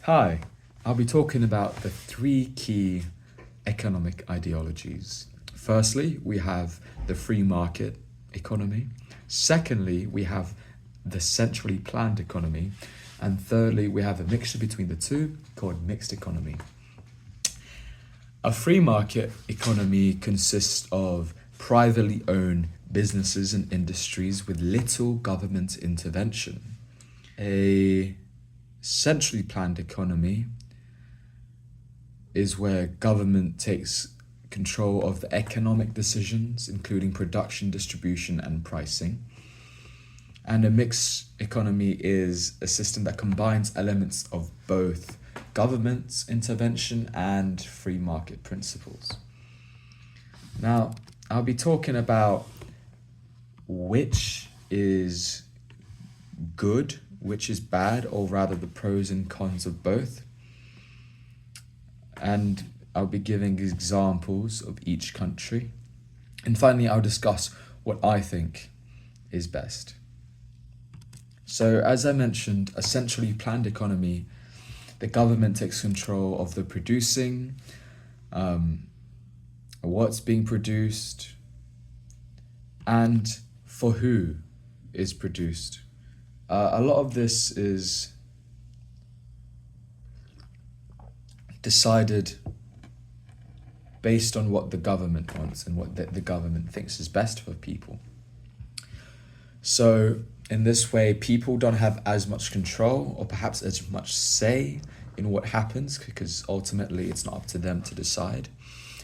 Hi, I'll be talking about the three key economic ideologies. Firstly, we have the free market economy. Secondly, we have the centrally planned economy. And thirdly, we have a mixture between the two called mixed economy. A free market economy consists of privately owned businesses and industries with little government intervention. A centrally planned economy is where government takes control of the economic decisions, including production, distribution, and pricing. And a mixed economy is a system that combines elements of both government intervention and free market principles. Now, I'll be talking about which is good, which is bad, or rather the pros and cons of both. And I'll be giving examples of each country. And finally, I'll discuss what I think is best. So, as I mentioned, a centrally planned economy, the government takes control of the producing, what's being produced, and for who is produced. A lot of this is decided based on what the government wants and what the government thinks is best for people. So in this way, people don't have as much control or perhaps as much say in what happens because ultimately it's not up to them to decide.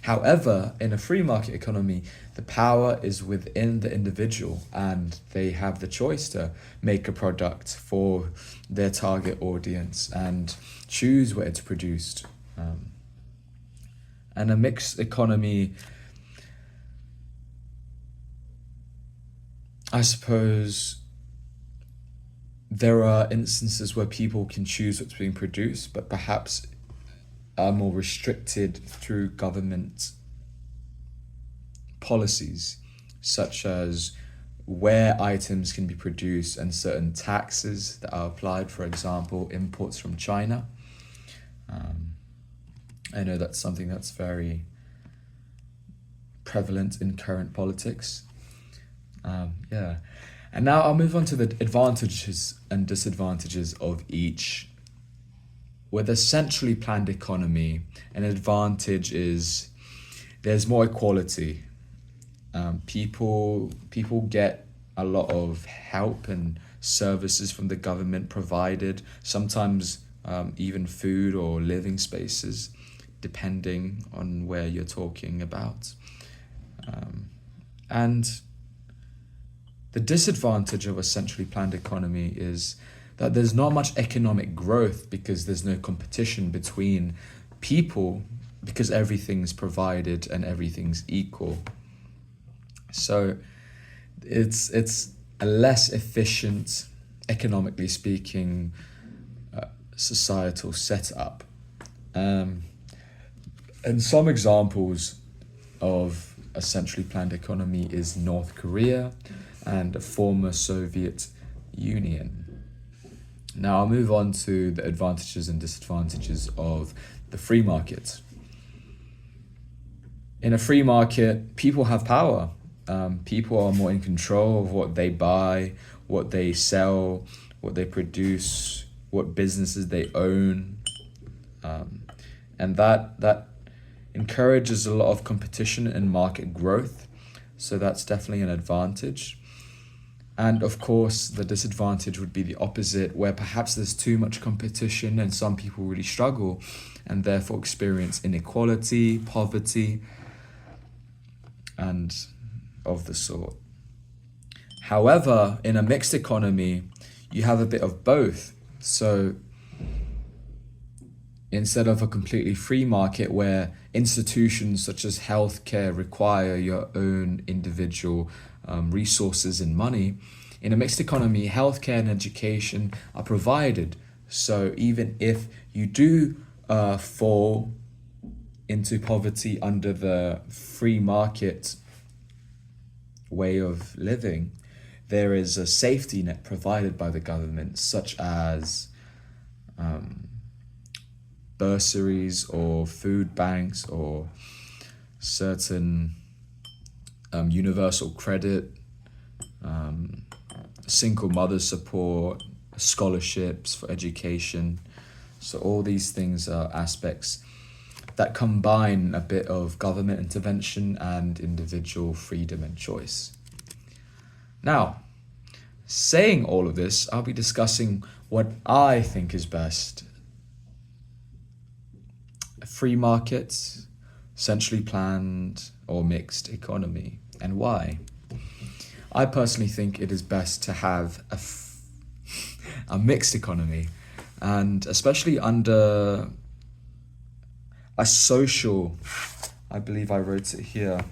However, in a free market economy, the power is within the individual and they have the choice to make a product for their target audience and choose where it's produced. And a mixed economy, I suppose there are instances where people can choose what's being produced, but perhaps are more restricted through government policies, such as where items can be produced and certain taxes that are applied, for example, imports from China. I know that's something that's very prevalent in current politics. And now I'll move on to the advantages and disadvantages of each. With a centrally planned economy, an advantage is there's more equality. People get a lot of help and services from the government provided, sometimes even food or living spaces, depending on where you're talking about. And the disadvantage of a centrally planned economy is that there's not much economic growth because there's no competition between people because everything's provided and everything's equal. So it's a less efficient, economically speaking, societal setup. And some examples of a centrally planned economy is North Korea and the former Soviet Union. Now I'll move on to the advantages and disadvantages of the free market. In a free market, people have power. People are more in control of what they buy, what they sell, what they produce, what businesses they own. And that encourages a lot of competition and market growth. So that's definitely an advantage. And of course, the disadvantage would be the opposite, where perhaps there's too much competition and some people really struggle and therefore experience inequality, poverty, and of the sort. However, in a mixed economy, you have a bit of both. So instead of a completely free market where institutions such as healthcare require your own individual resources and money, in a mixed economy, healthcare and education are provided. So even if you do fall into poverty under the free market way of living, there is a safety net provided by the government, such as bursaries or food banks or certain universal credit, single mother support, scholarships for education. So all these things are aspects that combine a bit of government intervention and individual freedom and choice. Now, saying all of this, I'll be discussing what I think is best. A free market, centrally planned, or mixed economy, and why. I personally think it is best to have a mixed economy, and especially under a social, I believe I wrote it here.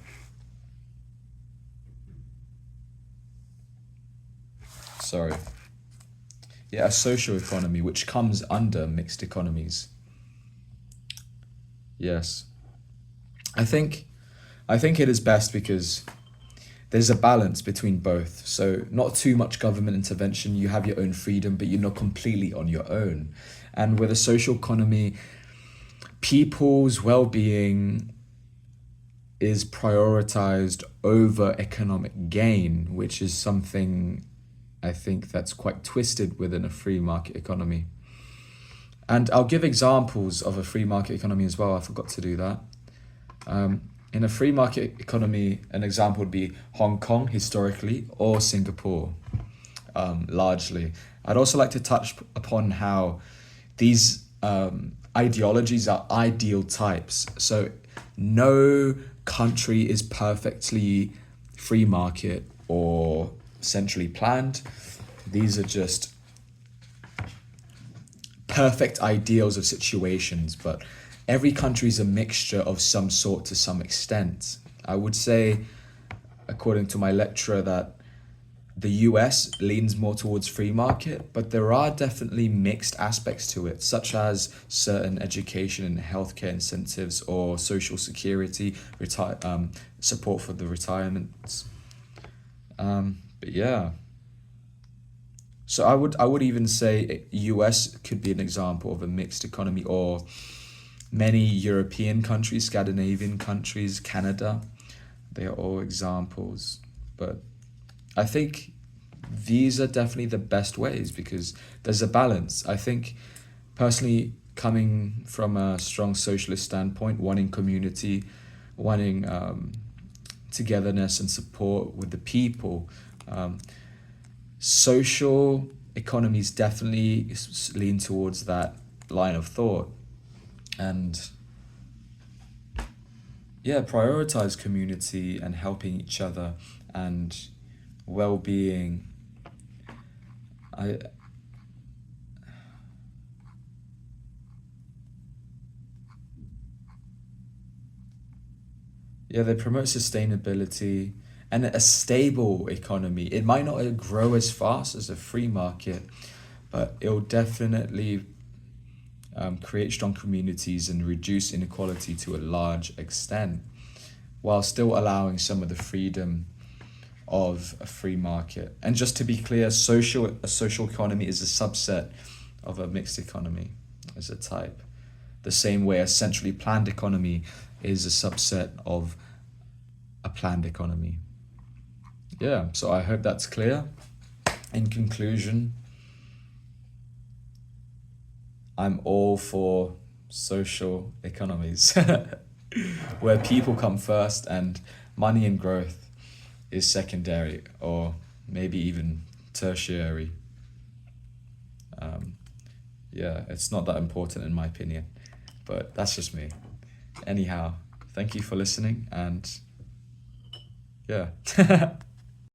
Sorry. Yeah, a social economy which comes under mixed economies. Yes. I think it is best because there's a balance between both. So not too much government intervention, you have your own freedom, but you're not completely on your own. And with a social economy, people's well-being is prioritized over economic gain, which is something I think that's quite twisted within a free market economy. And I'll give examples of a free market economy as well. I forgot to do that. In a free market economy, an example would be Hong Kong historically or Singapore, largely. I'd also like to touch upon how these ideologies are ideal types. So no country is perfectly free market or centrally planned. These are just perfect ideals of situations, but every country is a mixture of some sort to some extent. I would say, according to my lecturer, that the US leans more towards free market, but there are definitely mixed aspects to it, such as certain education and healthcare incentives or social security, support for the retirements. But yeah. So I would even say US could be an example of a mixed economy, or many European countries, Scandinavian countries, Canada. They are all examples. But I think these are definitely the best ways because there's a balance. I think personally, coming from a strong socialist standpoint, wanting community, wanting togetherness and support with the people, social economies definitely lean towards that line of thought. And yeah, prioritize community and helping each other and well-being. Yeah, they promote sustainability and a stable economy. It might not grow as fast as a free market, but it'll definitely create strong communities and reduce inequality to a large extent, while still allowing some of the freedom of a free market. And just to be clear, a social economy is a subset of a mixed economy as a type. The same way a centrally planned economy is a subset of a planned economy. Yeah, so I hope that's clear. In conclusion, I'm all for social economies where people come first and money and growth is secondary or maybe even tertiary. Yeah, it's not that important in my opinion, but that's just me. Anyhow, thank you for listening and yeah.